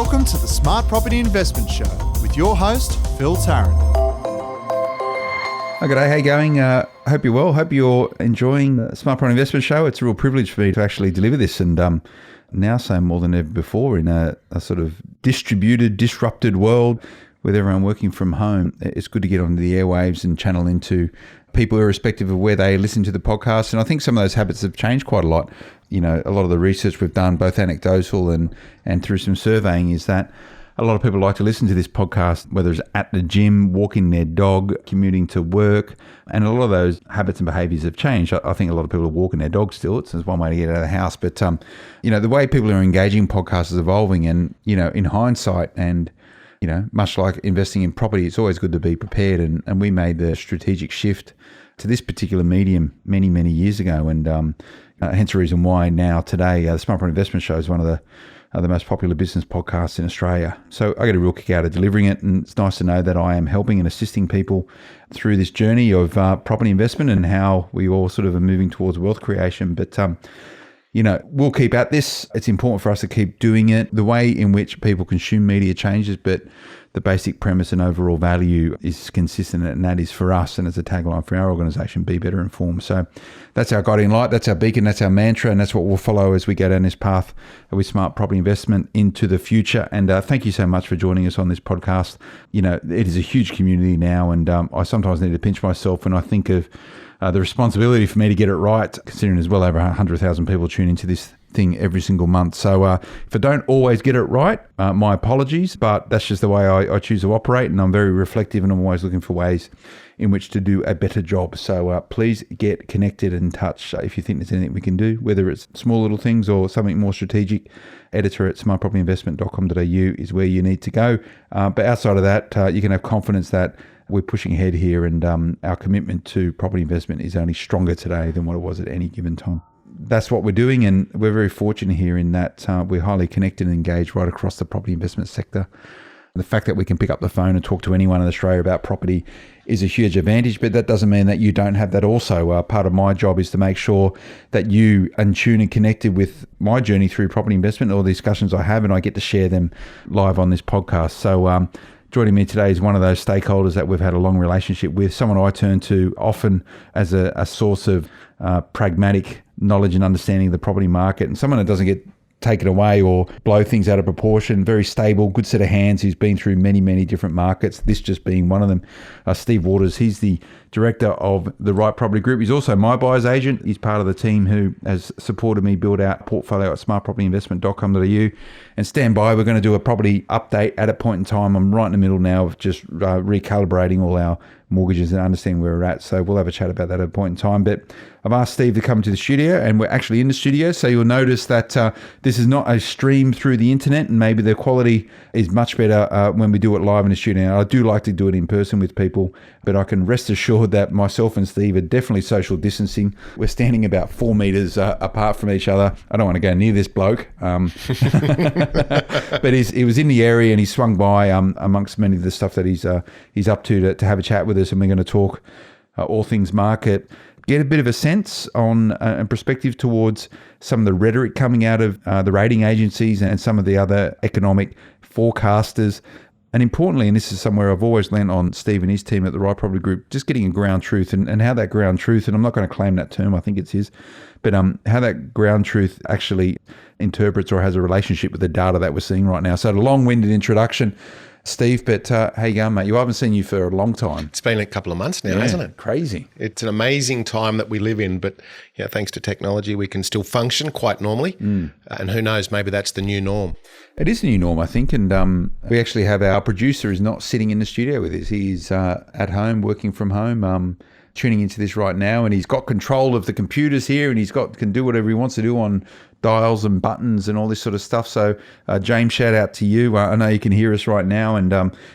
Welcome to the Smart Property Investment Show with your host, Phil Tarrant. Hi, g'day. How you going? Hope you're well. Hope you're enjoying the Smart Property Investment Show. It's a real privilege for me to actually deliver this, and now so more than ever before in a sort of distributed, disrupted world with everyone working from home. It's good to get onto the airwaves and channel into people irrespective of where they listen to the podcast. And I think some of those habits have changed quite a lot. You know, a lot of the research we've done, both anecdotal and through some surveying, is that a lot of people like to listen to this podcast, whether it's at the gym, walking their dog, commuting to work. And a lot of those habits and behaviours have changed. I think a lot of people are walking their dog still. It's one way to get out of the house. But, the way people are engaging podcasts is evolving. And, in hindsight and, much like investing in property, it's always good to be prepared. And we made the strategic shift to this particular medium many, many years ago. And hence the reason why now today, the Smart Property Investment Show is one of the most popular business podcasts in Australia. So I get a real kick out of delivering it, and it's nice to know that I am helping and assisting people through this journey of property investment and how we all sort of are moving towards wealth creation. But, we'll keep at this. It's important for us to keep doing it. The way in which people consume media changes, but the basic premise and overall value is consistent, and that is for us, and as a tagline for our organisation, be better informed. So that's our guiding light, that's our beacon, that's our mantra, and that's what we'll follow as we go down this path with smart property investment into the future. And thank you so much for joining us on this podcast. It is a huge community now, and I sometimes need to pinch myself when I think of the responsibility for me to get it right, considering there's well over 100,000 people tune into this thing every single month. So if I don't always get it right, my apologies, but that's just the way I choose to operate, and I'm very reflective, and I'm always looking for ways in which to do a better job. So please get connected and in touch if you think there's anything we can do, whether it's small little things or something more strategic. Editor at smartpropertyinvestment.com.au is where you need to go. But outside of that, you can have confidence that we're pushing ahead here, and our commitment to property investment is only stronger today than what it was at any given time. That's what we're doing, and we're very fortunate here in that we're highly connected and engaged right across the property investment sector. The fact that we can pick up the phone and talk to anyone in Australia about property is a huge advantage, but that doesn't mean that you don't have that also. Part of my job is to make sure that you are in tune and connected with my journey through property investment, all the discussions I have, and I get to share them live on this podcast. So joining me today is one of those stakeholders that we've had a long relationship with, someone I turn to often as a source of pragmatic knowledge and understanding of the property market, and someone that doesn't get taken away or blow things out of proportion. Very stable, good set of hands. He's been through many, many different markets, this just being one of them. Steve Waters, he's the director of the Right Property Group. He's also my buyer's agent. He's part of the team who has supported me build out a portfolio at smartpropertyinvestment.com.au. And stand by, we're going to do a property update at a point in time. I'm right in the middle now of just recalibrating all our mortgages and understanding where we're at. So we'll have a chat about that at a point in time. But I've asked Steve to come to the studio, and we're actually in the studio. So you'll notice that this is not a stream through the internet, and maybe the quality is much better when we do it live in the studio. I do like to do it in person with people, but I can rest assured that myself and Steve are definitely social distancing. We're standing about 4 meters apart from each other. I don't want to go near this bloke. But he was in the area, and he swung by amongst many of the stuff that he's up to have a chat with us, and we're going to talk all things market, get a bit of a sense on and perspective towards some of the rhetoric coming out of the rating agencies and some of the other economic forecasters. And importantly, and this is somewhere I've always lent on Steve and his team at the Right Property Group, just getting a ground truth and how that ground truth, and I'm not going to claim that term, I think it's his, but how that ground truth actually interprets or has a relationship with the data that we're seeing right now. So a long-winded introduction, Steve, but how you going, mate? I haven't seen you for a long time. It's been a couple of months now, hasn't it? Crazy. It's an amazing time that we live in, but thanks to technology, we can still function quite normally. And who knows, maybe that's the new norm. It is the new norm, I think. And we actually have our producer is not sitting in the studio with us. He's at home, working from home, tuning into this right now. And he's got control of the computers here, and can do whatever he wants to do on dials and buttons and all this sort of stuff. So James, shout out to you. I know you can hear us right now, and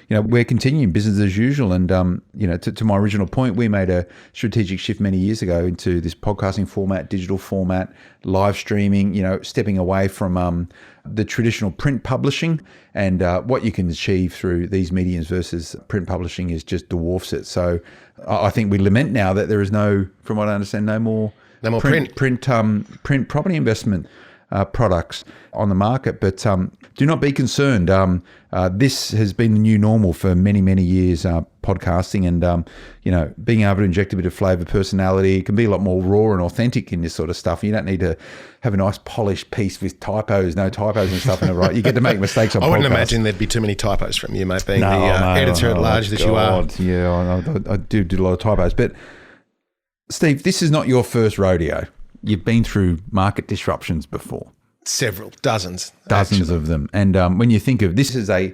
we're continuing business as usual. And to my original point, we made a strategic shift many years ago into this podcasting format, digital format, live streaming, stepping away from the traditional print publishing, and what you can achieve through these mediums versus print publishing is just dwarfs it. So I think we lament now that there is no, from what I understand, no more print property investment. products on the market. But do not be concerned. This has been the new normal for many, many years, podcasting, and being able to inject a bit of flavour, personality. It can be a lot more raw and authentic in this sort of stuff. You don't need to have a nice polished piece with no typos and stuff in it, right? You get to make mistakes on podcasts. I wouldn't imagine there'd be too many typos from you, mate, being the editor at large that you are. Yeah, I do a lot of typos. But Steve, this is not your first rodeo. You've been through market disruptions before. Several, dozens actually. Of them. And when you think of this as a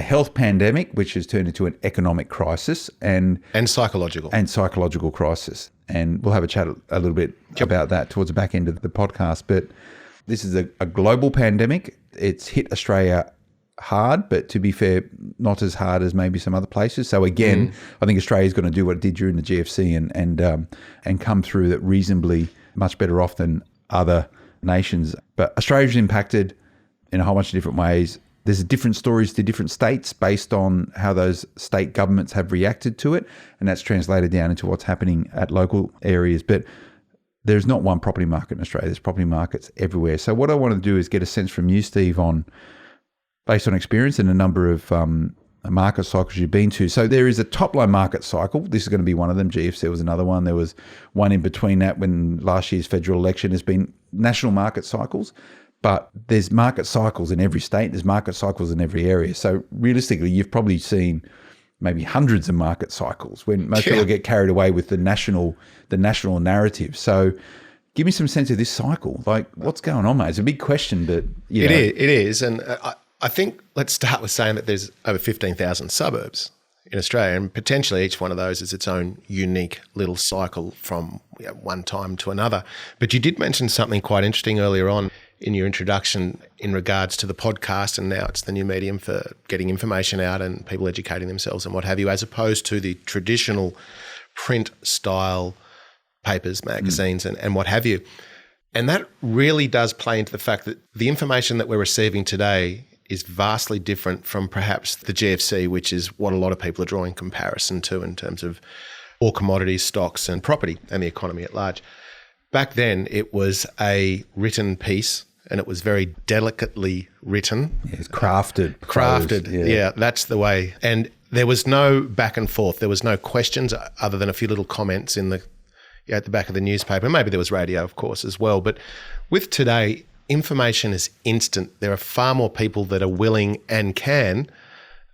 health pandemic, which has turned into an economic crisis and psychological crisis. And we'll have a chat a little bit about that towards the back end of the podcast. But this is a global pandemic. It's hit Australia hard, but to be fair, not as hard as maybe some other places. So again, I think Australia's going to do what it did during the GFC and come through that reasonably much better off than other nations. But Australia's impacted in a whole bunch of different ways. There's different stories to different states based on how those state governments have reacted to it, and that's translated down into what's happening at local areas. But there's not one property market in Australia. There's property markets everywhere. So what I want to do is get a sense from you, Steve, based on experience and a number of market cycles you've been to. So there is a top-line market cycle. This is going to be one of them. GFC was another one. There was one in between that when last year's federal election. Has been national market cycles, but there's market cycles in every state. There's market cycles in every area. So realistically, you've probably seen maybe hundreds of market cycles when most people get carried away with the national narrative. So give me some sense of this cycle. Like, what's going on, mate? It's a big question, but it is. And I think let's start with saying that there's over 15,000 suburbs in Australia, and potentially each one of those is its own unique little cycle from one time to another. But you did mention something quite interesting earlier on in your introduction in regards to the podcast, and now it's the new medium for getting information out and people educating themselves and what have you, as opposed to the traditional print style papers, magazines, and what have you. And that really does play into the fact that the information that we're receiving today is vastly different from perhaps the GFC, which is what a lot of people are drawing comparison to in terms of all commodities, stocks and property and the economy at large. Back then, it was a written piece and it was very delicately written. Yeah, it's crafted. Yeah, that's the way. And there was no back and forth. There was no questions other than a few little comments in at the back of the newspaper. Maybe there was radio, of course, as well. But with today, information is instant. There are far more people that are willing and can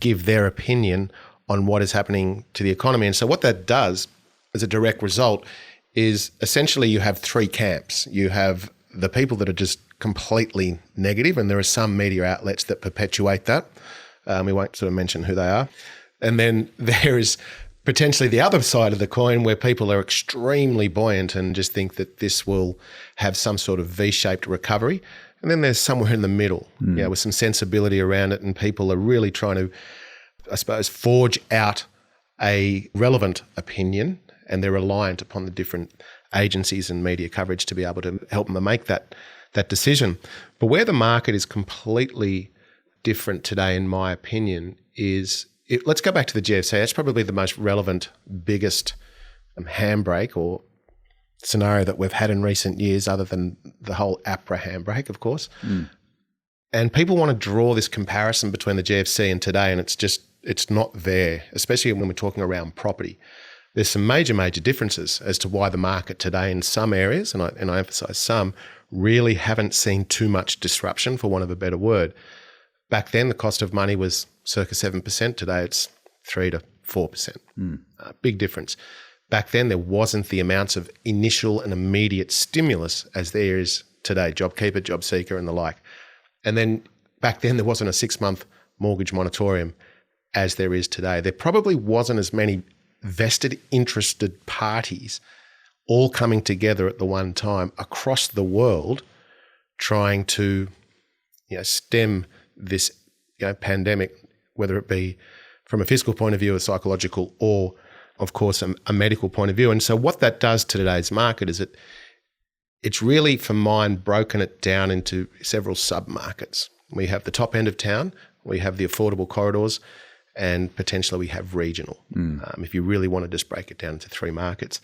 give their opinion on what is happening to the economy. And so what that does as a direct result is essentially you have three camps. You have the people that are just completely negative, and there are some media outlets that perpetuate that. We won't sort of mention who they are. And then there is potentially the other side of the coin where people are extremely buoyant and just think that this will have some sort of V-shaped recovery. And then there's somewhere in the middle, with some sensibility around it, and people are really trying to, I suppose, forge out a relevant opinion, and they're reliant upon the different agencies and media coverage to be able to help them make that decision. But where the market is completely different today, in my opinion, is let's go back to the GFC. That's probably the most relevant, biggest handbrake or scenario that we've had in recent years, other than the whole APRA handbrake, of course. And people want to draw this comparison between the GFC and today, and it's not there, especially when we're talking around property. There's some major differences as to why the market today in some areas, and I emphasize some, really haven't seen too much disruption, for want of a better word. Back then, the cost of money was circa 7%. Today, it's 3 to 4%. Big difference. Back then, there wasn't the amounts of initial and immediate stimulus as there is today, JobKeeper, JobSeeker and the like. And then back then, there wasn't a 6-month mortgage moratorium as there is today. There probably wasn't as many vested, interested parties all coming together at the one time across the world trying to stem this pandemic, whether it be from a physical point of view, a psychological, or of course a medical point of view. And so what that does to today's market is it's really, for mine, broken it down into several sub-markets. We have the top end of town, we have the affordable corridors, and potentially we have regional, if you really want to just break it down into three markets.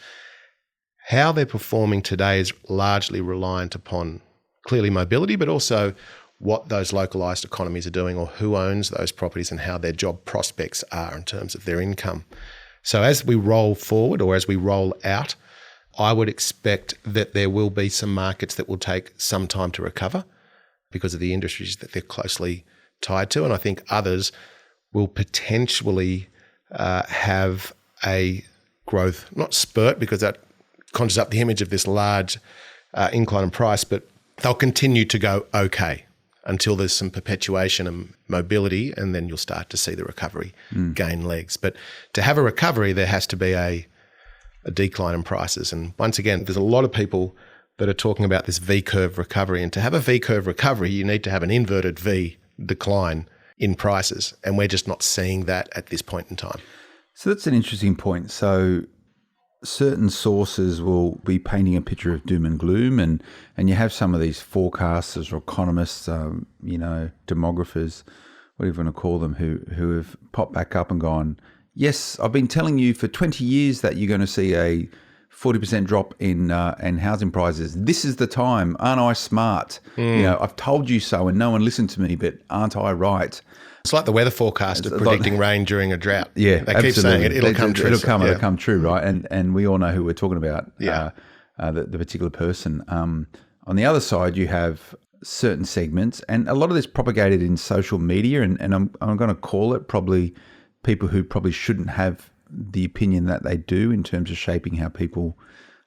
How they're performing today is largely reliant upon clearly mobility, but also what those localised economies are doing or who owns those properties and how their job prospects are in terms of their income. So as we roll forward or as we roll out, I would expect that there will be some markets that will take some time to recover because of the industries that they're closely tied to. And I think others will potentially have a growth, not spurt, because that conjures up the image of this large incline in price, but they'll continue to go okay until there's some perpetuation and mobility, and then you'll start to see the recovery gain legs. But to have a recovery, there has to be a decline in prices. And once again, there's a lot of people that are talking about this V-curve recovery. And to have a V-curve recovery, you need to have an inverted V decline in prices. And we're just not seeing that at this point in time. So that's an interesting point. So certain sources will be painting a picture of doom and gloom, and you have some of these forecasters or economists, demographers, whatever you want to call them, who have popped back up and gone, yes, I've been telling you for 20 years that you're going to see a 40% drop in housing prices. This is the time. Aren't I smart? I've told you so and no one listened to me, but aren't I right? It's like the weather forecaster predicting rain during a drought. Yeah, they keep saying it'll come true. It'll come true, right? And we all know who we're talking about, the particular person. On the other side, you have certain segments, and a lot of this propagated in social media, and I'm going to call it probably people who probably shouldn't have the opinion that they do in terms of shaping how people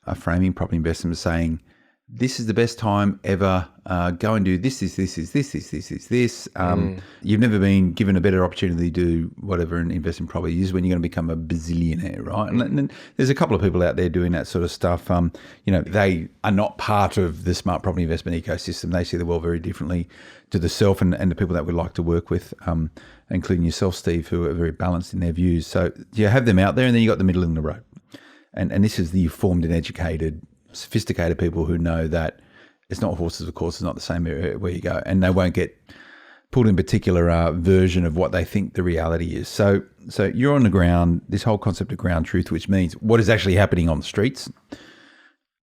are framing property investment, saying, this is the best time ever. Go and do this. You've never been given a better opportunity to do whatever and invest in property. This is when you're going to become a bazillionaire, right? And there's a couple of people out there doing that sort of stuff. They are not part of the smart property investment ecosystem. They see the world very differently to the self and the people that we like to work with, including yourself, Steve, who are very balanced in their views. So you have them out there, and then you got the middle in the road. And this is the informed and educated, sophisticated people who know that it's not horses, of course, it's not the same where you go, and they won't get pulled in particular version of what they think the reality is. So you're on the ground, this whole concept of ground truth, which means what is actually happening on the streets.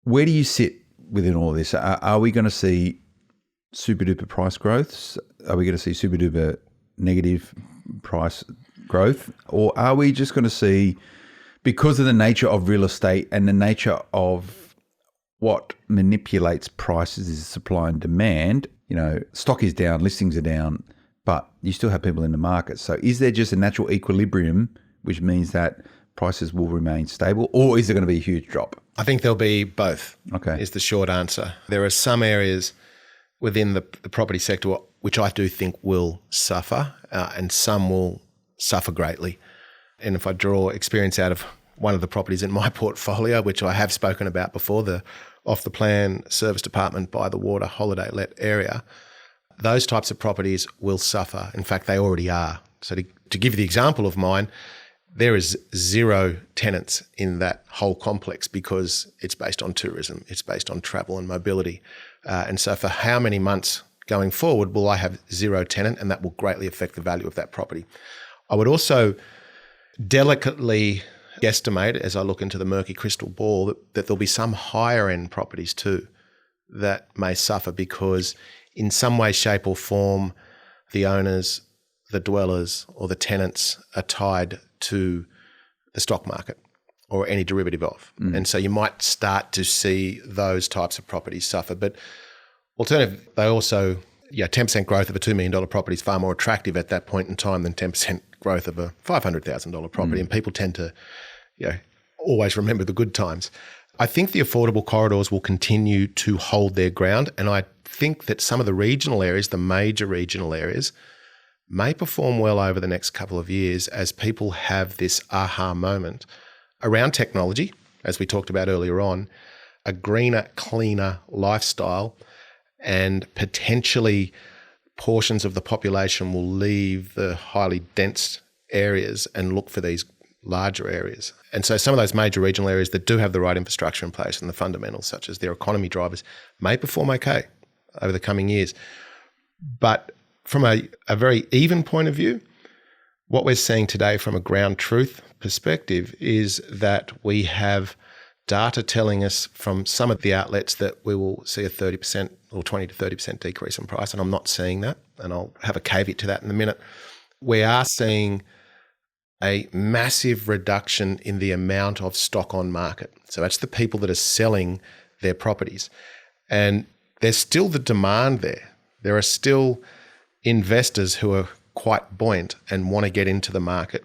Where do you sit within all of this? Are we going to see super duper price growths? Are we going to see super duper negative price growth? Or are we just going to see, because of the nature of real estate and the nature of what manipulates prices is supply and demand, stock is down, listings are down, but you still have people in the market. So is there just a natural equilibrium, which means that prices will remain stable, or is there going to be a huge drop? I think there'll be both, okay, is the short answer. There are some areas within the property sector which I do think will suffer, and some will suffer greatly. And if I draw experience out of one of the properties in my portfolio, which I have spoken about before, the off-the-plan service department by the water holiday let area, those types of properties will suffer. In fact, they already are. So to give you the example of mine, there is 0 tenants in that whole complex because it's based on tourism, it's based on travel and mobility. And so for how many months going forward will I have 0 tenant, and that will greatly affect the value of that property. I would also delicately guesstimate, as I look into the murky crystal ball, that there'll be some higher end properties too that may suffer because in some way, shape or form, the owners, the dwellers or the tenants are tied to the stock market or any derivative of. And so you might start to see those types of properties suffer. But alternatively, they also, 10% growth of a $2 million property is far more attractive at that point in time than 10% growth of a $500,000 property. And people tend to always remember the good times. I think the affordable corridors will continue to hold their ground. And I think that some of the regional areas, the major regional areas, may perform well over the next couple of years as people have this aha moment around technology, as we talked about earlier on, a greener, cleaner lifestyle, and potentially portions of the population will leave the highly dense areas and look for these larger areas. And so some of those major regional areas that do have the right infrastructure in place and the fundamentals, such as their economy drivers, may perform okay over the coming years. But from a very even point of view, what we're seeing today from a ground truth perspective is that we have data telling us from some of the outlets that we will see a 30% or 20 to 30% decrease in price, and I'm not seeing that, and I'll have a caveat to that in a minute. We are seeing a massive reduction in the amount of stock on market. So that's the people that are selling their properties. And there's still the demand there. There are still investors who are quite buoyant and want to get into the market.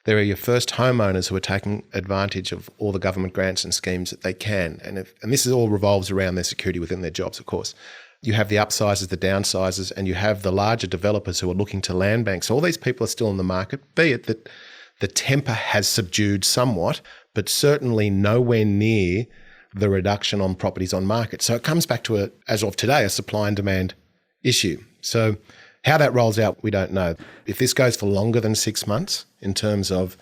There are your first homeowners who are taking advantage of all the government grants and schemes that they can. And this all revolves around their security within their jobs, of course. You have the upsizers, the downsizers, and you have the larger developers who are looking to land banks. All these people are still in the market, be it that the temper has subdued somewhat, but certainly nowhere near the reduction on properties on market. So it comes back to, as of today, a supply and demand issue. So how that rolls out, we don't know. If this goes for longer than 6 months in terms of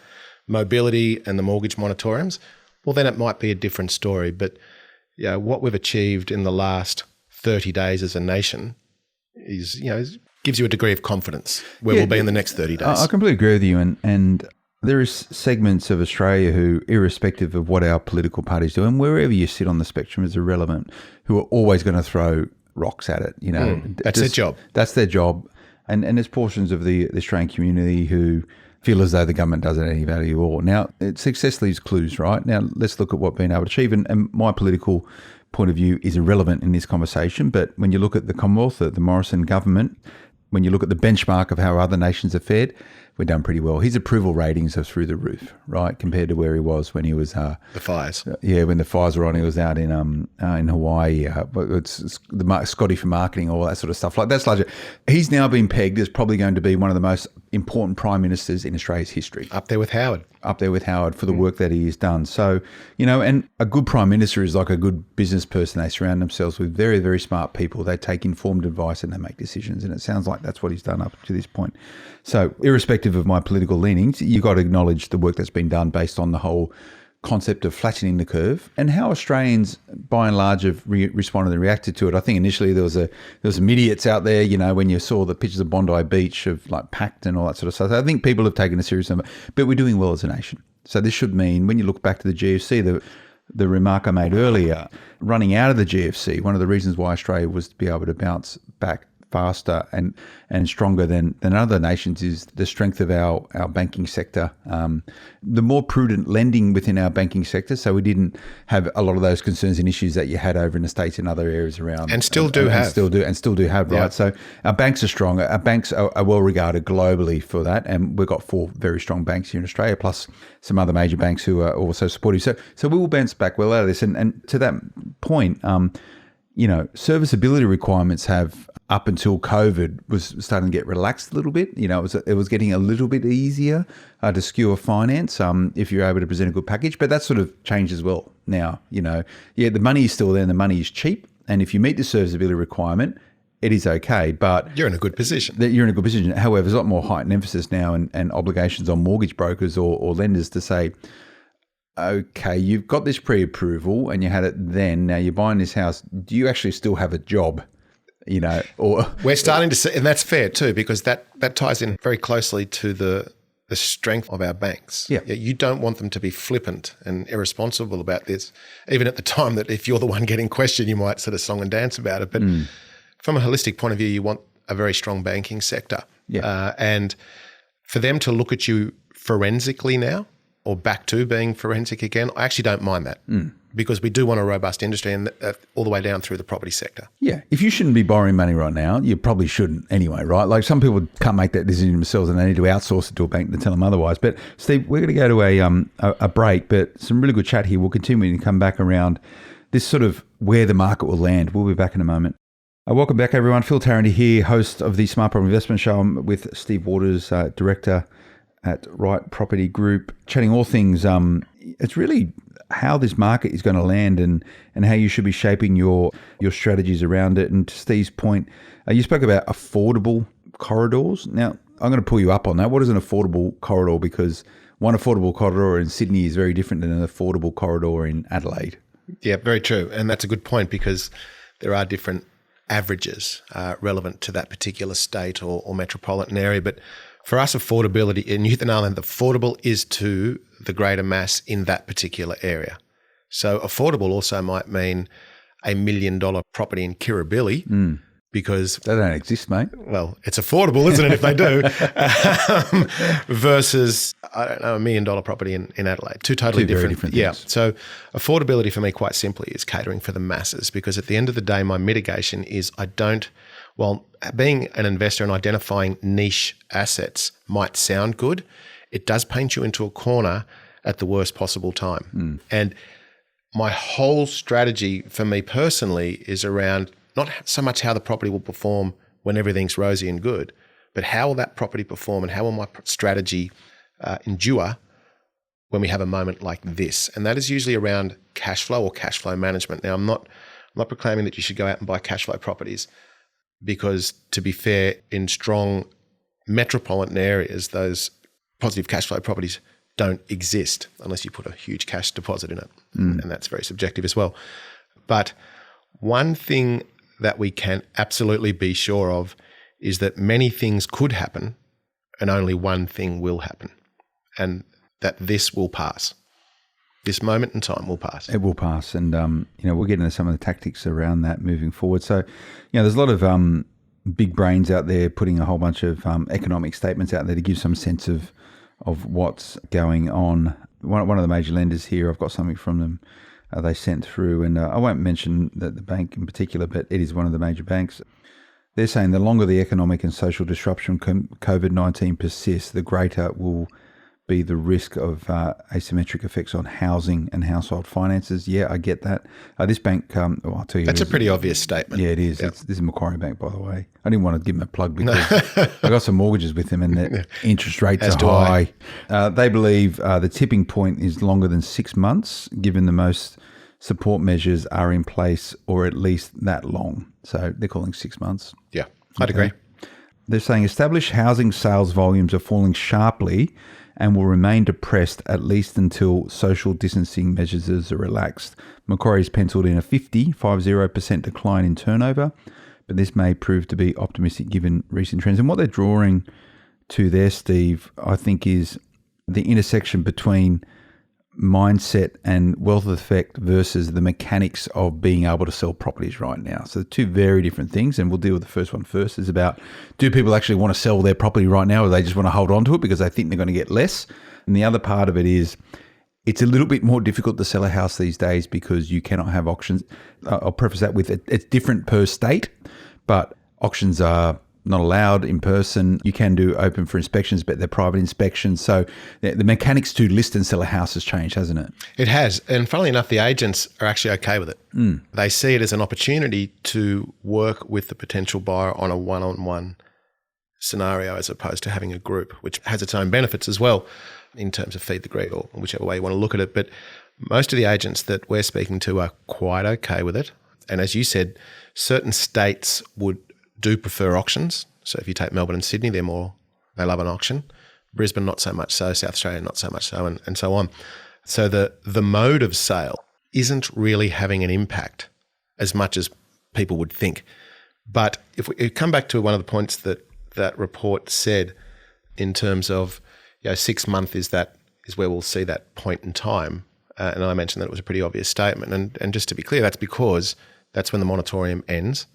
mobility and the mortgage moratoriums, well, then it might be a different story. But what we've achieved in the last 30 days as a nation is, gives you a degree of confidence where we'll be in the next 30 days. I completely agree with you. And there is segments of Australia who, irrespective of what our political parties do, and wherever you sit on the spectrum is irrelevant, who are always going to throw rocks at it. That's their job. That's their job. And there's portions of the Australian community who feel as though the government doesn't add any value at all. Now, success leaves clues, right? Now, let's look at what we've been able to achieve. And my political point of view is irrelevant in this conversation. But when you look at the Commonwealth, the Morrison government, when you look at the benchmark of how other nations have fared, we've done pretty well. His approval ratings are through the roof, right, compared to where he was when he was the fires. When the fires were on, he was out in Hawaii. It's the Scotty for marketing, all that sort of stuff. Like that's larger. He's now been pegged as probably going to be one of the most important prime ministers in Australia's history. Up there with Howard for the work that he has done. So, and a good prime minister is like a good business person. They surround themselves with very, very smart people. They take informed advice and they make decisions. And it sounds like that's what he's done up to this point. So irrespective of my political leanings, you've got to acknowledge the work that's been done based on the whole concept of flattening the curve and how Australians, by and large, have responded and reacted to it. I think initially there was some idiots out there, when you saw the pictures of Bondi Beach of like packed and all that sort of stuff. So I think people have taken it seriously, but we're doing well as a nation. So this should mean when you look back to the GFC, the remark I made earlier, running out of the GFC, one of the reasons why Australia was to be able to bounce back faster and stronger than other nations is the strength of our banking sector, the more prudent lending within our banking sector. So we didn't have a lot of those concerns and issues that you had over in the States and other areas around. And still do have, right? Yeah. So our banks are strong. Our banks are well regarded globally for that. And we've got 4 very strong banks here in Australia, plus some other major banks who are also supportive. So we will bounce back well out of this. And to that point, serviceability requirements have, up until COVID, was starting to get relaxed a little bit. It was getting a little bit easier to skewer finance if you're able to present a good package. But that sort of changed as well now. The money is still there and the money is cheap. And if you meet the serviceability requirement, it is okay. But you're in a good position. However, there's a lot more heightened emphasis now and obligations on mortgage brokers or lenders to say, okay, you've got this pre-approval and you had it then. Now you're buying this house. Do you actually still have a job? Or we're starting to see, and that's fair too, because that ties in very closely to the strength of our banks. Yeah. You don't want them to be flippant and irresponsible about this, even at the time that if you're the one getting questioned, you might sort of song and dance about it. But from a holistic point of view, you want a very strong banking sector. Yeah. And for them to look at you forensically now, or back to being forensic again, I actually don't mind that because we do want a robust industry and all the way down through the property sector. Yeah. If you shouldn't be borrowing money right now, you probably shouldn't anyway, right? Like some people can't make that decision themselves and they need to outsource it to a bank to tell them otherwise. But Steve, we're going to go to a break, but some really good chat here. We'll continue to come back around this sort of where the market will land. We'll be back in a moment. Welcome back, everyone. Phil Tarrant here, host of the Smart Property Investment Show. I'm with Steve Waters, Director at Right Property Group, chatting all things. It's really how this market is going to land and how you should be shaping your strategies around it. And to Steve's point, you spoke about affordable corridors. Now, I'm going to pull you up on that. What is an affordable corridor? Because one affordable corridor in Sydney is very different than an affordable corridor in Adelaide. Yeah, very true. And that's a good point because there are different averages relevant to that particular state or metropolitan area. But for us, affordability in Youth and Island, affordable is to the greater mass in that particular area. So affordable also might mean $1 million property in Kirribilli because They don't exist, mate. well, it's affordable, isn't it, if they do, versus, I don't know, $1 million property in Adelaide. Two totally Two very different different Yeah. things. So affordability for me, quite simply, is catering for the masses, because at the end of the day, my mitigation is being an investor and identifying niche assets might sound good, it does paint you into a corner at the worst possible time. And my whole strategy for me personally is around not so much how the property will perform when everything's rosy and good, but how will that property perform and how will my strategy endure when we have a moment like this. And that is usually around cash flow or cash flow management. Now, I'm not proclaiming that you should go out and buy cash flow properties, because to be fair, in strong metropolitan areas, those positive cash flow properties don't exist unless you put a huge cash deposit in it. And that's very subjective as well. But one thing that we can absolutely be sure of is that many things could happen and only one thing will happen, and that this will pass. This moment in time will pass. It will pass. And, we'll get into some of the tactics around that moving forward. So, there's a lot of big brains out there putting a whole bunch of economic statements out there to give some sense of what's going on. One of the major lenders here, I've got something from them they sent through, and I won't mention the bank in particular, but it is one of the major banks. They're saying the longer the economic and social disruption COVID-19 persists, the greater will be the risk of asymmetric effects on housing and household finances. Yeah, I get that. This bank, I'll tell you. That's a pretty obvious statement. Yeah, it is. Yep. This is Macquarie Bank, by the way. I didn't want to give them a plug because I got some mortgages with them and the interest rates are high. They believe the tipping point is longer than 6 months, given the most support measures are in place, or at least that long. So they're calling 6 months. Yeah, I'd agree. They're saying established housing sales volumes are falling sharply and will remain depressed at least until social distancing measures are relaxed. Macquarie's penciled in a 50% decline in turnover, but this may prove to be optimistic given recent trends. And what they're drawing to there, Steve, I think is the intersection between mindset and wealth effect versus the mechanics of being able to sell properties right now. So two very different things, and we'll deal with the first one first. Is about, do people actually want to sell their property right now, or they just want to hold on to it because they think they're going to get less? And the other part of it is, it's a little bit more difficult to sell a house these days because you cannot have auctions. I'll preface that with it's different per state, but auctions are not allowed in person. You can do open for inspections, but they're private inspections. So the mechanics to list and sell a house has changed, hasn't it? It has. And funnily enough, the agents are actually okay with it. They see it as an opportunity to work with the potential buyer on a one-on-one scenario as opposed to having a group, which has its own benefits as well in terms of feed the greed, or whichever way you want to look at it. But most of the agents that we're speaking to are quite okay with it. And as you said, certain states do prefer auctions. So if you take Melbourne and Sydney, they love an auction. Brisbane, not so much so. South Australia, not so much so, and so on. So the mode of sale isn't really having an impact as much as people would think. But if we come back to one of the points that report said in terms of 6 months is where we'll see that point in time. And I mentioned that it was a pretty obvious statement. And just to be clear, that's because that's when the moratorium ends.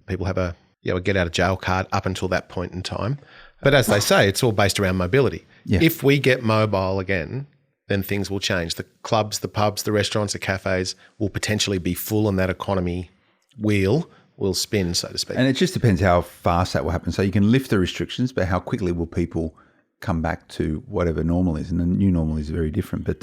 People have a get out of jail card up until that point in time. But as they say, it's all based around mobility. Yeah. If we get mobile again, then things will change. The clubs, the pubs, the restaurants, the cafes will potentially be full, and that economy wheel will spin, so to speak. And it just depends how fast that will happen. So you can lift the restrictions, but how quickly will people come back to whatever normal is? And the new normal is very different. But,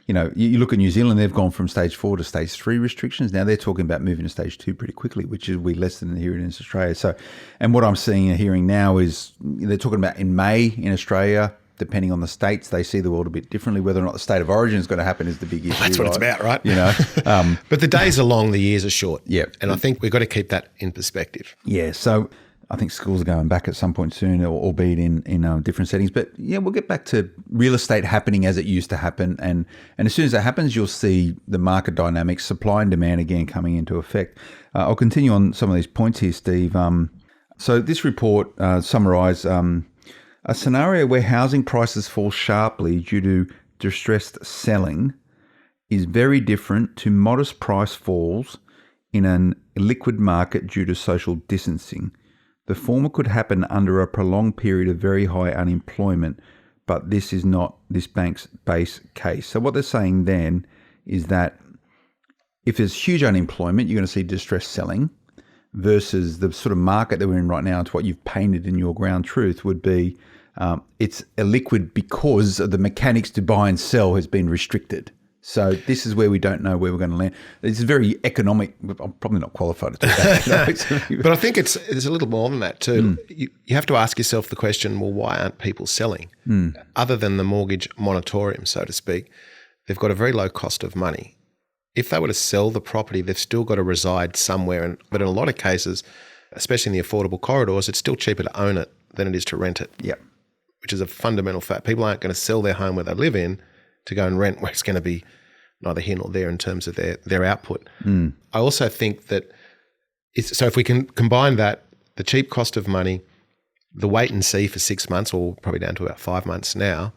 you look at New Zealand, they've gone from stage 4 to stage 3 restrictions. Now they're talking about moving to stage 2 pretty quickly, which will be less than here in Australia. So, and what I'm seeing and hearing now is they're talking about in May in Australia, depending on the states, they see the world a bit differently. Whether or not the state of origin is going to happen is the big issue. That's what it's about, right? But the days are long, the years are short. Yeah. And I think we've got to keep that in perspective. Yeah. So I think schools are going back at some point soon, albeit in different settings. But yeah, we'll get back to real estate happening as it used to happen. And as soon as that happens, you'll see the market dynamics, supply and demand again coming into effect. I'll continue on some of these points here, Steve. So this report summarised a scenario where housing prices fall sharply due to distressed selling is very different to modest price falls in an illiquid market due to social distancing. The former could happen under a prolonged period of very high unemployment, but this is not this bank's base case. So what they're saying then is that if there's huge unemployment, you're going to see distressed selling, versus the sort of market that we're in right now, it's what you've painted in your ground truth would be it's illiquid because of the mechanics to buy and sell has been restricted. So this is where we don't know where we're going to land. It's very economic. I'm probably not qualified to talk about that. But I think it's a little more than that too. You have to ask yourself the question, well, why aren't people selling? Other than the mortgage moratorium, so to speak, they've got a very low cost of money. If they were to sell the property, they've still got to reside somewhere. But in a lot of cases, especially in the affordable corridors, it's still cheaper to own it than it is to rent it. Yep. Which is a fundamental fact. People aren't going to sell their home where they live in to go and rent where it's going to be neither here nor there in terms of their output. I also think that so if we can combine that, the cheap cost of money, the wait and see for 6 months, or probably down to about 5 months now,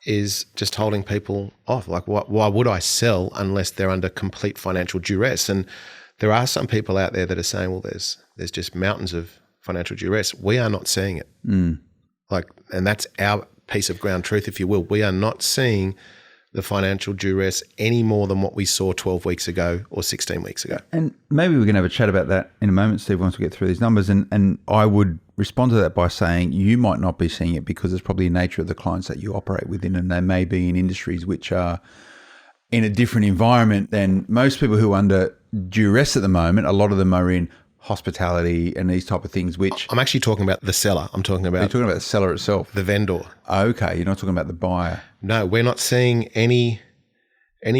is just holding people off. Like, why would I sell unless they're under complete financial duress? And there are some people out there that are saying, well, there's just mountains of financial duress. We are not seeing it. And that's our piece of ground truth, if you will. We are not seeing the financial duress any more than what we saw 12 weeks ago or 16 weeks ago. And maybe we can have a chat about that in a moment, Steve, once we get through these numbers. And I would respond to that by saying you might not be seeing it because it's probably the nature of the clients that you operate within, and they may be in industries which are in a different environment than most people who are under duress at the moment. A lot of them are in hospitality and these type of things, which... I'm actually talking about the seller. I'm talking about... You're talking about the seller itself? The vendor. Okay, you're not talking about the buyer. No, we're not seeing any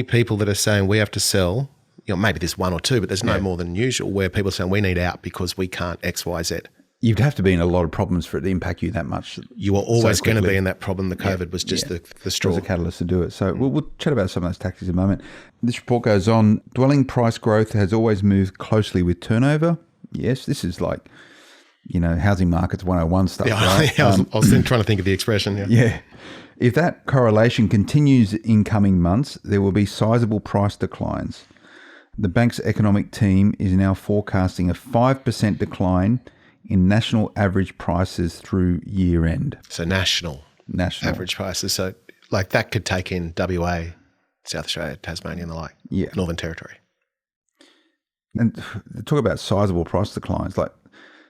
people that are saying we have to sell. Maybe there's one or two, but there's no more than usual where people are saying we need out because we can't X, Y, Z. You'd have to be in a lot of problems for it to impact you that much. You are always going to be in that problem. The COVID was just the straw. It was a catalyst to do it. So we'll chat about some of those tactics in a moment. This report goes on. Dwelling price growth has always moved closely with turnover. Yes, this is like, housing markets 101 stuff, right? I was trying to think of the expression. Yeah. If that correlation continues in coming months, there will be sizable price declines. The bank's economic team is now forecasting a 5% decline in national average prices through year end. So national average prices. So like that could take in WA, South Australia, Tasmania and the like, Northern Territory. And talk about sizable price declines. Like,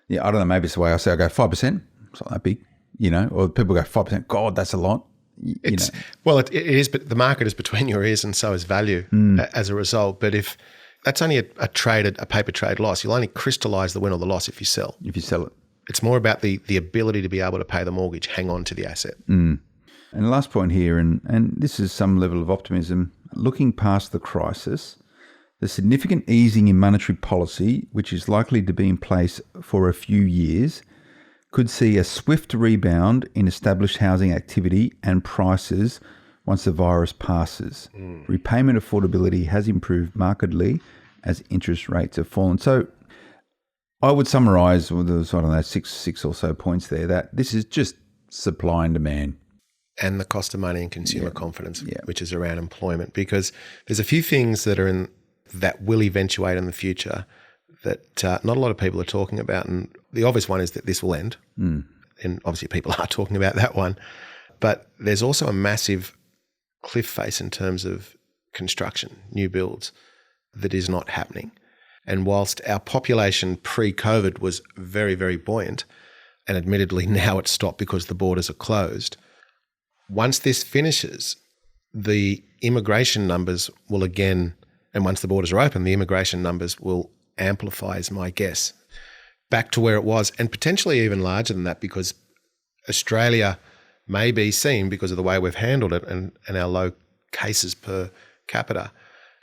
I don't know, maybe it's the way I say I go 5%, it's not that big, or people go 5%, God, that's a lot. Well, it is, but the market is between your ears and so is value as a result. But if that's only a paper trade loss, you'll only crystallise the win or the loss if you sell. If you sell it. It's more about the ability to be able to pay the mortgage, hang on to the asset. And the last point here, and this is some level of optimism, looking past the crisis, the significant easing in monetary policy, which is likely to be in place for a few years, could see a swift rebound in established housing activity and prices once the virus passes. Repayment affordability has improved markedly as interest rates have fallen. So I would summarise with those, six or so points there, that this is just supply and demand. And the cost of money and consumer confidence, which is around employment, because there's a few things that will eventuate in the future that not a lot of people are talking about. And the obvious one is that this will end. And obviously people are talking about that one. But there's also a massive cliff face in terms of construction, new builds, that is not happening. And whilst our population pre-COVID was very, very buoyant, and admittedly now it's stopped because the borders are closed, once this finishes, the immigration numbers will again, and once the borders are open, the immigration numbers will amplify, is my guess, back to where it was, and potentially even larger than that, because Australia may be seen, because of the way we've handled it and our low cases per capita,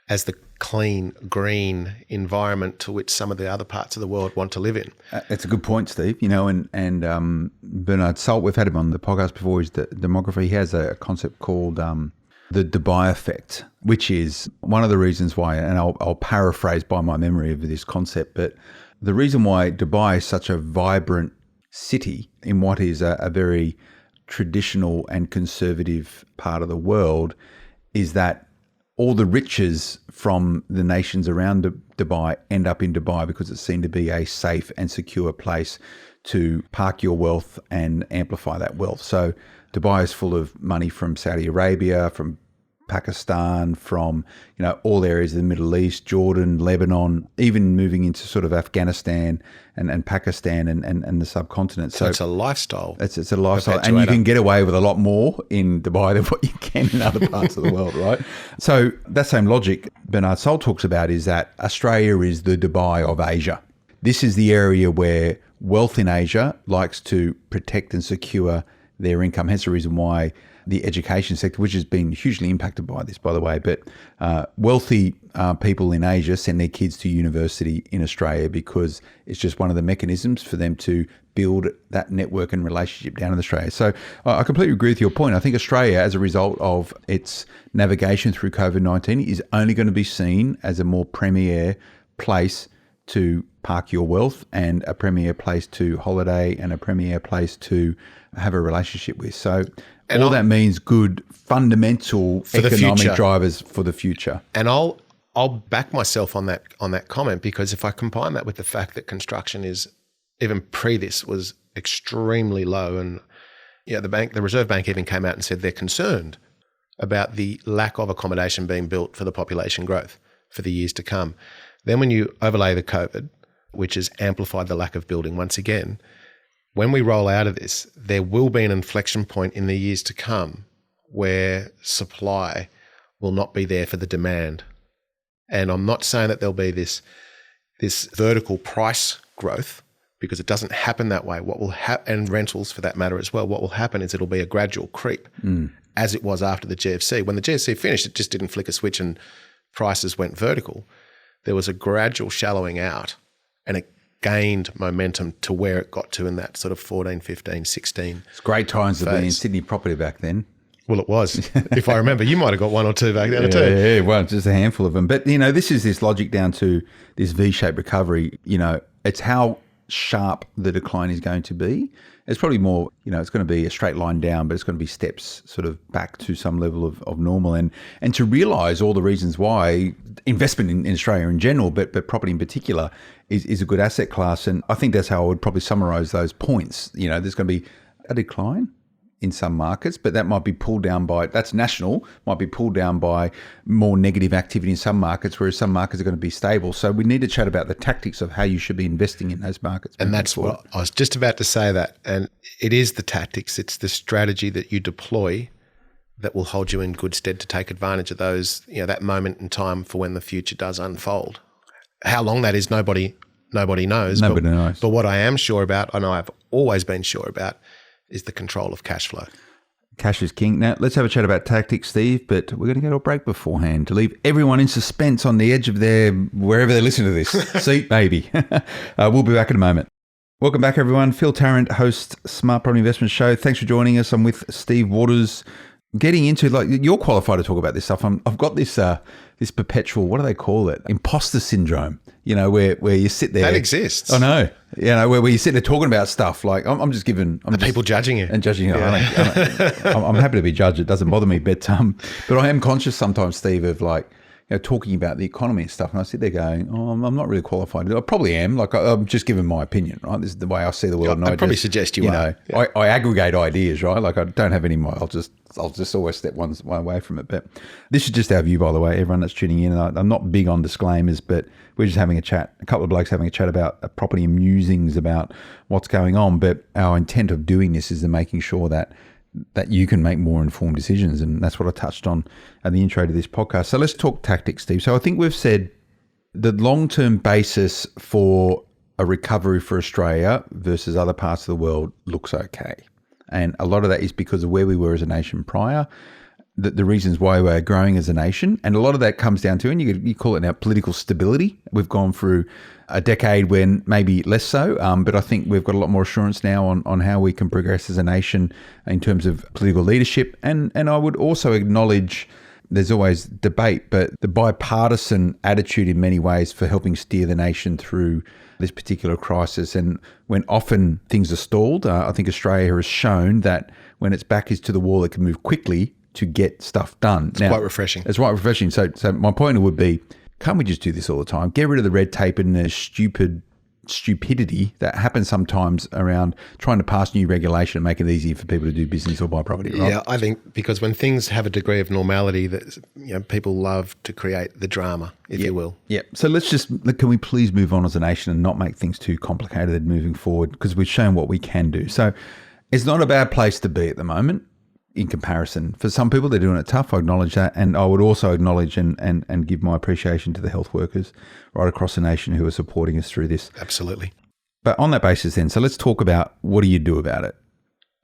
as the clean, green environment to which some of the other parts of the world want to live in. That's a good point, Steve. And Bernard Salt, we've had him on the podcast before, he's the demographer. He has a concept called the Dubai effect, which is one of the reasons why, and I'll paraphrase by my memory of this concept, but the reason why Dubai is such a vibrant city in what is a very traditional and conservative part of the world is that all the riches from the nations around Dubai end up in Dubai because it's seen to be a safe and secure place to park your wealth and amplify that wealth. So Dubai is full of money from Saudi Arabia, from Pakistan, from all areas of the Middle East, Jordan, Lebanon, even moving into sort of Afghanistan and Pakistan and the subcontinent. So it's a lifestyle. It's a lifestyle, and you can get away with a lot more in Dubai than what you can in other parts of the world, right? So that same logic Bernard Soul talks about is that Australia is the Dubai of Asia. This is the area where wealth in Asia likes to protect and secure their income. Hence the reason why the education sector, which has been hugely impacted by this, by the way, but wealthy people in Asia send their kids to university in Australia because it's just one of the mechanisms for them to build that network and relationship down in Australia. So I completely agree with your point. I think Australia, as a result of its navigation through COVID-19, is only going to be seen as a more premier place to park your wealth and a premier place to holiday and a premier place to have a relationship with. So and all that means good fundamental economic drivers for the future. And I'll back myself on that comment, because if I combine that with the fact that construction is, even pre this, was extremely low, and the Reserve Bank even came out and said they're concerned about the lack of accommodation being built for the population growth for the years to come. Then when you overlay the COVID, which has amplified the lack of building once again, when we roll out of this, there will be an inflection point in the years to come where supply will not be there for the demand. And I'm not saying that there'll be this vertical price growth, because it doesn't happen that way. What will happen, and rentals for that matter as well, what will happen is it'll be a gradual creep, as it was after the GFC. When the GFC finished, it just didn't flick a switch and prices went vertical. There was a gradual shallowing out, and it gained momentum to where it got to in that sort of 14, 15, 16. It's great times to be in Sydney property back then. Well, it was. If I remember, you might have got one or two back then too. Yeah, well, just a handful of them. But, this is this logic down to this V-shaped recovery. It's how sharp the decline is going to be. It's probably more, it's going to be a straight line down, but it's going to be steps sort of back to some level of normal. And to realise all the reasons why investment in Australia in general, but property in particular, is a good asset class. And I think that's how I would probably summarise those points. There's going to be a decline in some markets, but that might be pulled down by, that's national, might be pulled down by more negative activity in some markets, whereas some markets are going to be stable. So we need to chat about the tactics of how you should be investing in those markets. And that's what I was just about to say, that. And it is the tactics, it's the strategy that you deploy that will hold you in good stead to take advantage of those, that moment in time for when the future does unfold. How long that is, nobody knows. Nobody knows. But what I am sure about, and I've always been sure about, is the control of cash flow. Cash is king. Now, let's have a chat about tactics, Steve, but we're going to go to a break beforehand to leave everyone in suspense on the edge of their, wherever they're listening to this, seat, maybe. We'll be back in a moment. Welcome back, everyone. Phil Tarrant, host Smart Property Investment Show. Thanks for joining us. I'm with Steve Waters. Getting into, you're qualified to talk about this stuff. I've got this this perpetual, what do they call it? Imposter syndrome. Where you sit there. That exists. I know. Where you sit there talking about stuff. Like I'm just giving. People judging you and judging you. Yeah. I'm happy to be judged. It doesn't bother me. But I am conscious sometimes, Steve, of talking about the economy and stuff. And I sit there going, I'm not really qualified. I probably am. I'm just giving my opinion, right? This is the way I see the world. I'd probably suggest you are. Yeah. I aggregate ideas, right? I don't have any more. I'll just always step one away from it. But this is just our view, by the way, everyone that's tuning in. I'm not big on disclaimers, but we're just having a chat, a couple of blokes having a chat about property and musings about what's going on. But our intent of doing this is making sure that you can make more informed decisions. And that's what I touched on at the intro to this podcast. So let's talk tactics, Steve. So I think we've said the long-term basis for a recovery for Australia versus other parts of the world looks okay. And a lot of that is because of where we were as a nation prior, the reasons why we're growing as a nation. And a lot of that comes down to, and you call it now, political stability. We've gone through a decade when maybe less so, but I think we've got a lot more assurance now on how we can progress as a nation in terms of political leadership. And I would also acknowledge there's always debate, but the bipartisan attitude in many ways for helping steer the nation through this particular crisis. And when often things are stalled, I think Australia has shown that when its back is to the wall, it can move quickly to get stuff done. It's quite refreshing. It's quite refreshing. So my point would be, can't we just do this all the time? Get rid of the red tape and the stupidity that happens sometimes around trying to pass new regulation and make it easier for people to do business or buy property, right? Yeah, I think because when things have a degree of normality, that people love to create the drama, if you will. Yeah. So can we please move on as a nation and not make things too complicated moving forward, because we've shown what we can do. So it's not a bad place to be at the moment. In comparison, for some people, they're doing it tough. I acknowledge that. And I would also acknowledge and give my appreciation to the health workers right across the nation who are supporting us through this. Absolutely. But on that basis then, so let's talk about, what do you do about it?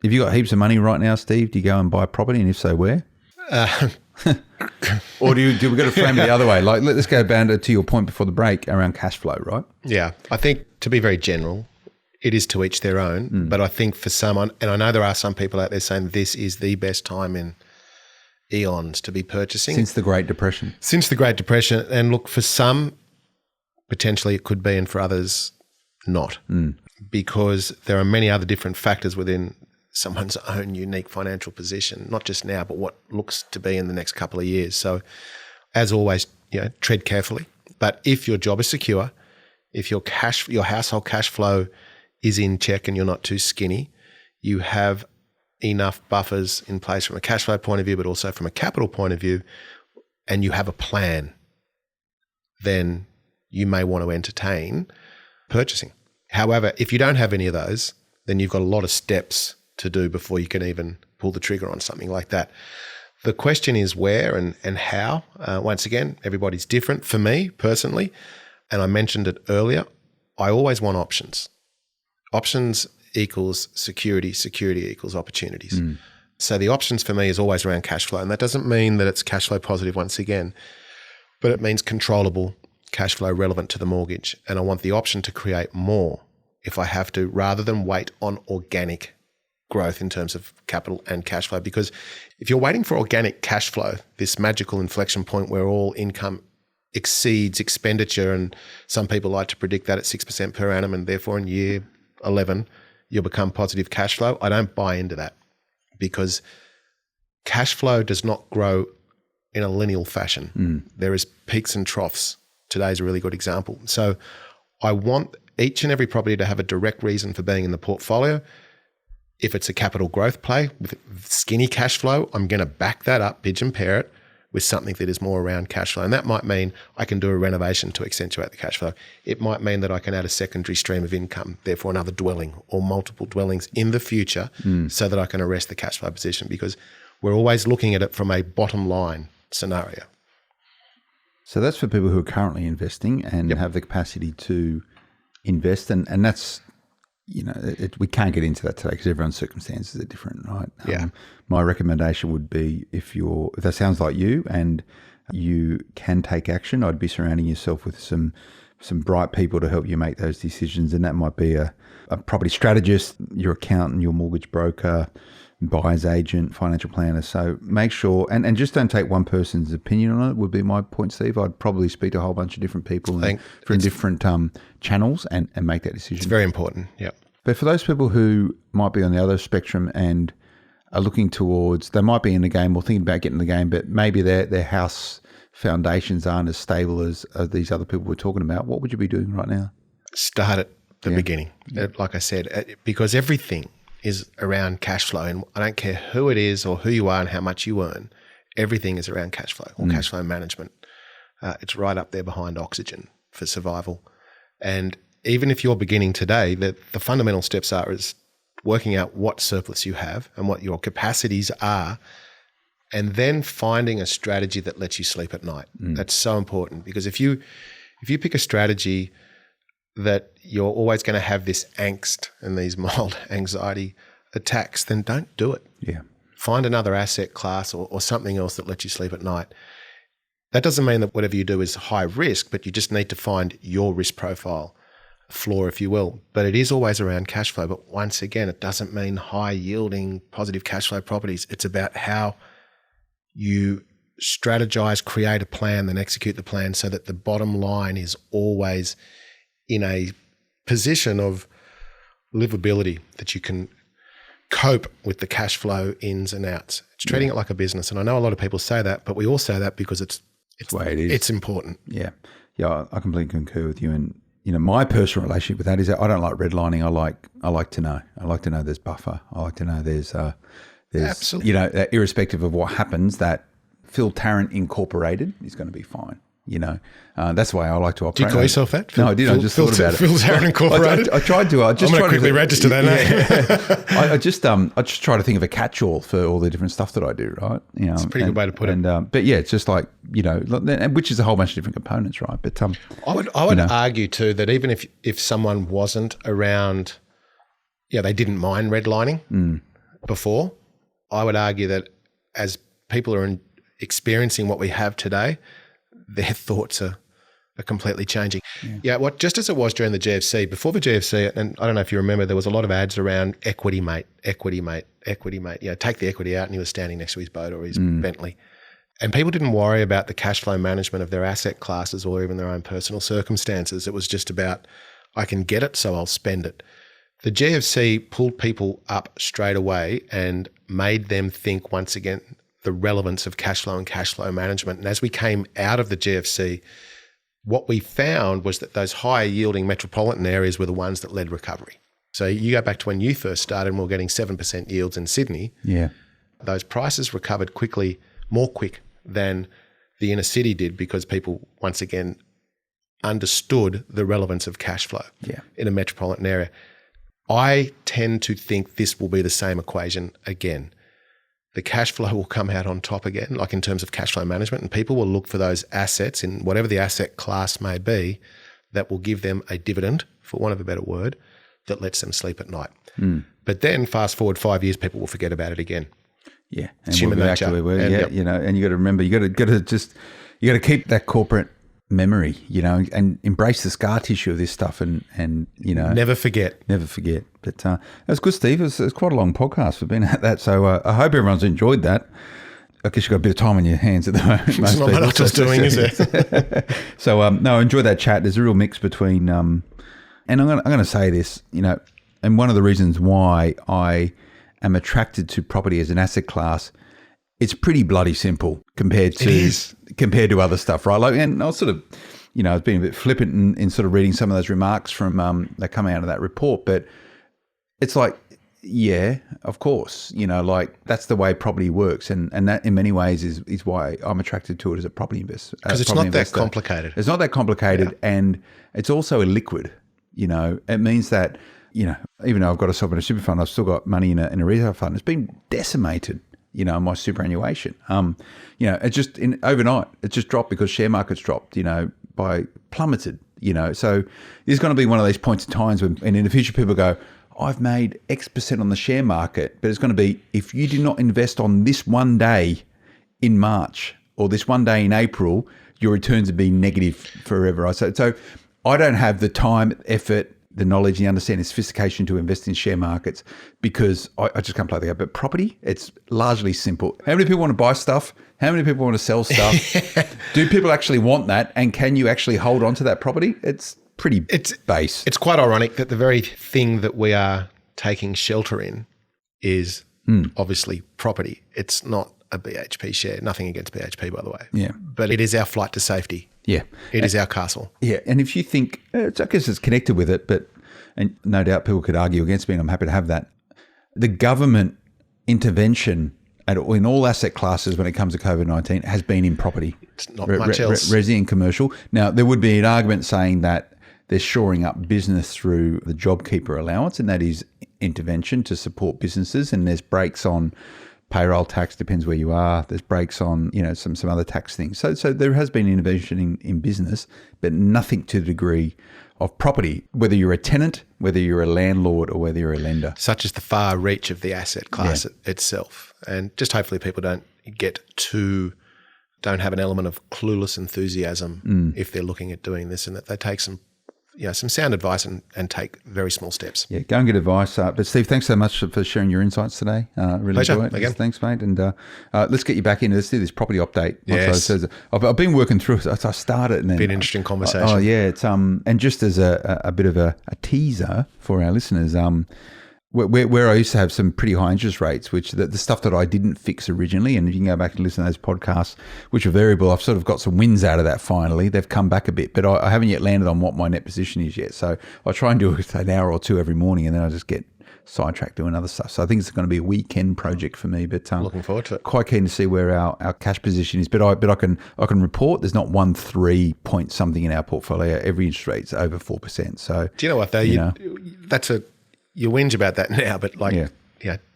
If you've got heaps of money right now, Steve, do you go and buy property? And if so, where? Or do we got to frame it the other way? Like, let's go back to your point before the break around cash flow, right? Yeah. I think, to be very general, it is to each their own. But I think for someone, and I know there are some people out there saying this is the best time in eons to be purchasing. Since the Great Depression. And look, for some, potentially it could be, and for others, not. Because there are many other different factors within someone's own unique financial position, not just now, but what looks to be in the next couple of years. So as always, tread carefully. But if your job is secure, if your household cash flow is in check and you're not too skinny, you have enough buffers in place from a cash flow point of view, but also from a capital point of view, and you have a plan, then you may want to entertain purchasing. However, if you don't have any of those, then you've got a lot of steps to do before you can even pull the trigger on something like that. The question is where and how. Once again, everybody's different. For me personally, and I mentioned it earlier, I always want options. Options equals security, security equals opportunities. So the options for me is always around cash flow. And that doesn't mean that it's cash flow positive once again, but it means controllable cash flow relevant to the mortgage. And I want the option to create more if I have to, rather than wait on organic growth in terms of capital and cash flow. Because if you're waiting for organic cash flow, this magical inflection point where all income exceeds expenditure, and some people like to predict that at 6% per annum, and therefore in year 11, you'll become positive cash flow. I don't buy into that, because cash flow does not grow in a linear fashion. There is peaks and troughs. Today's a really good example. So I want each and every property to have a direct reason for being in the portfolio. If it's a capital growth play with skinny cash flow, I'm going to back that up, pigeon pair it with something that is more around cash flow. And that might mean I can do a renovation to accentuate the cash flow. It might mean that I can add a secondary stream of income, therefore another dwelling or multiple dwellings in the future, so that I can arrest the cash flow position, because we're always looking at it from a bottom line scenario. So that's for people who are currently investing and have the capacity to invest. And that's, we can't get into that today because everyone's circumstances are different, right? My recommendation would be, if that sounds like you and you can take action, I'd be surrounding yourself with some bright people to help you make those decisions. And that might be a property strategist, your accountant, your mortgage broker, buyer's agent, financial planner. So make sure, and just don't take one person's opinion on it, would be my point, Steve. I'd probably speak to a whole bunch of different people from different channels and make that decision. It's very important, yeah. But for those people who might be on the other spectrum and are looking towards, they might be in the game or thinking about getting in the game, but maybe their house foundations aren't as stable as these other people we're talking about, what would you be doing right now? Start at the beginning, like I said, because everything is around cash flow, and I don't care who it is or who you are and how much you earn. Everything is around cash flow or cash flow management. It's right up there behind oxygen for survival. And even if you're beginning today, the fundamental steps is working out what surplus you have and what your capacities are, and then finding a strategy that lets you sleep at night. That's so important, because if you pick a strategy that you're always going to have this angst and these mild anxiety attacks, then don't do it. Yeah. Find another asset class or something else that lets you sleep at night. That doesn't mean that whatever you do is high risk, but you just need to find your risk profile floor, if you will. But it is always around cash flow. But once again, it doesn't mean high yielding, positive cash flow properties. It's about how you strategize, create a plan, then execute the plan so that the bottom line is always in a position of livability, that you can cope with the cash flow ins and outs. It's treating it like a business. And I know a lot of people say that, but we all say that because it's the way it is. It's important. Yeah. Yeah, I completely concur with you. And, my personal relationship with that is that I don't like redlining. I like to know. I like to know there's buffer. I like to know there's Absolutely. Irrespective of what happens, that Phil Tarrant Incorporated is going to be fine. That's the way I like to operate. Do you call yourself that? No, I didn't. I just thought about it. Phil Tarrant Incorporated. I tried to. I'm going to quickly register that name. I just try to think of a catch-all for all the different stuff that I do. Right? It's a pretty good way to put it. But yeah, it's just like which is a whole bunch of different components, right? But I would argue too that even if someone wasn't around, they didn't mind redlining before. I would argue that as people are experiencing what we have today, their thoughts are completely changing. Just as it was during the GFC, before the GFC, and I don't know if you remember, there was a lot of ads around equity mate. Take the equity out, and he was standing next to his boat or his Bentley. And people didn't worry about the cash flow management of their asset classes or even their own personal circumstances. It was just about, I can get it, so I'll spend it. The GFC pulled people up straight away and made them think once again the relevance of cash flow and cash flow management. And as we came out of the GFC, what we found was that those higher yielding metropolitan areas were the ones that led recovery. So you go back to when you first started and we were getting 7% yields in Sydney. Yeah. Those prices recovered quickly, more quick than the inner city did, because people once again understood the relevance of cash flow in a metropolitan area. I tend to think this will be the same equation again. The cash flow will come out on top again, like in terms of cash flow management, and people will look for those assets in whatever the asset class may be that will give them a dividend, for want of a better word, that lets them sleep at night. But then fast forward 5 years, people will forget about it again. Yeah. It's human nature. And you got to remember, you got to keep that corporate memory, and embrace the scar tissue of this stuff, and never forget. But it was good, Steve. It was quite a long podcast. We've been at that, so I hope everyone's enjoyed that. I guess you've got a bit of time on your hands at the moment. It's not much else doing, is it? So no, I enjoy that chat. There's a real mix between, and I'm going to say this, and one of the reasons why I am attracted to property as an asset class, it's pretty bloody simple compared to other stuff, right? Like, and I was sort of, I was being a bit flippant in sort of reading some of those remarks from that come out of that report, but it's like, yeah, of course, like that's the way property works, and that in many ways is why I'm attracted to it as a property investor. Because it's not that complicated. It's not that complicated, and it's also illiquid. It means that even though I've got a sovereign super fund, I've still got money in a retail fund. It's been decimated. My superannuation. It just overnight, it just dropped because share markets dropped, by plummeted, So there's going to be one of these points in times when, and in the future, people go, I've made X% on the share market, but it's going to be, if you do not invest on this one day in March or this one day in April, your returns will be negative forever. So I don't have the time, effort, the knowledge, the understanding, the sophistication to invest in share markets because I just can't play the game. But property, it's largely simple. How many people want to buy stuff? How many people want to sell stuff? Do people actually want that? And can you actually hold on to that property? It's pretty base. It's quite ironic that the very thing that we are taking shelter in is obviously property. It's not a BHP share. Nothing against BHP, by the way. Yeah. But it is our flight to safety. Yeah. It is our castle. Yeah. And if you think, I guess it's connected with it, and no doubt people could argue against me, and I'm happy to have that. The government intervention in all asset classes when it comes to COVID-19 has been in property. It's not much else. Resi and commercial. Now, there would be an argument saying that they're shoring up business through the JobKeeper allowance, and that is intervention to support businesses, and there's breaks on payroll tax, depends where you are. There's breaks on, some other tax things. So there has been intervention in business, but nothing to the degree of property, whether you're a tenant, whether you're a landlord, or whether you're a lender. Such as the far reach of the asset class itself. And just hopefully people don't have an element of clueless enthusiasm if they're looking at doing this, and that they take some sound advice and take very small steps. Yeah, go and get advice. But Steve, thanks so much for sharing your insights today. Really Pleasure. enjoy it. Again. Thanks, mate. And let's get you back in. Let's do this property update. Yes. I've been working through it. I started and then... Been an interesting conversation. Oh, yeah. It's and just as a bit of a teaser for our listeners, where I used to have some pretty high interest rates, which the stuff that I didn't fix originally, and if you can go back and listen to those podcasts, which are variable, I've sort of got some wins out of that finally. They've come back a bit, but I haven't yet landed on what my net position is yet. So I try and do it an hour or two every morning, and then I just get sidetracked doing other stuff. So I think it's going to be a weekend project for me, but looking forward to it. Quite keen to see where our cash position is. But I can report there's not 1 point something in our portfolio. Every interest rate's over 4%. So do you know what though? You whinge about that now, but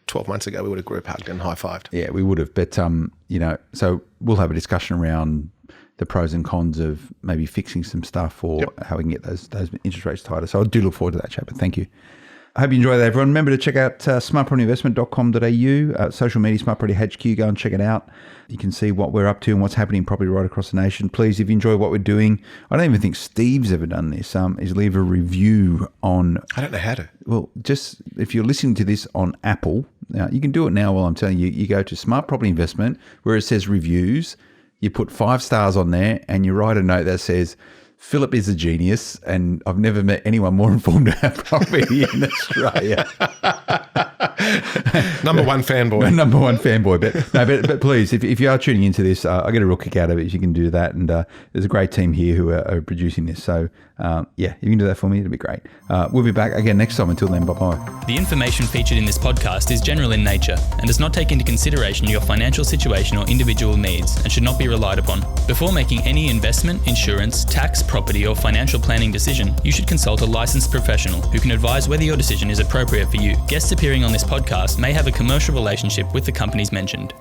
12 months ago we would have group hugged and high-fived. Yeah, we would have. But, so we'll have a discussion around the pros and cons of maybe fixing some stuff or how we can get those interest rates tighter. So I do look forward to that chat, but thank you. I hope you enjoy that, everyone. Remember to check out smartpropertyinvestment.com.au, social media, Smart Property HQ. Go and check it out. You can see what we're up to and what's happening in property right across the nation. Please, if you enjoy what we're doing, I don't even think Steve's ever done this, is leave a review on... I don't know how to. Well, just if you're listening to this on Apple, you can do it now while I'm telling you. You go to Smart Property Investment, where it says reviews, you put 5 stars on there, and you write a note that says... Philip is a genius, and I've never met anyone more informed about property in Australia. Number one fanboy. Number one fanboy. But please, if you are tuning into this, I get a real kick out of it if you can do that. And there's a great team here who are producing this. So, if you can do that for me, it'll be great. We'll be back again next time. Until then, bye-bye. The information featured in this podcast is general in nature and does not take into consideration your financial situation or individual needs and should not be relied upon. Before making any investment, insurance, tax, property or financial planning decision, you should consult a licensed professional who can advise whether your decision is appropriate for you. Guests appearing on this podcast may have a commercial relationship with the companies mentioned.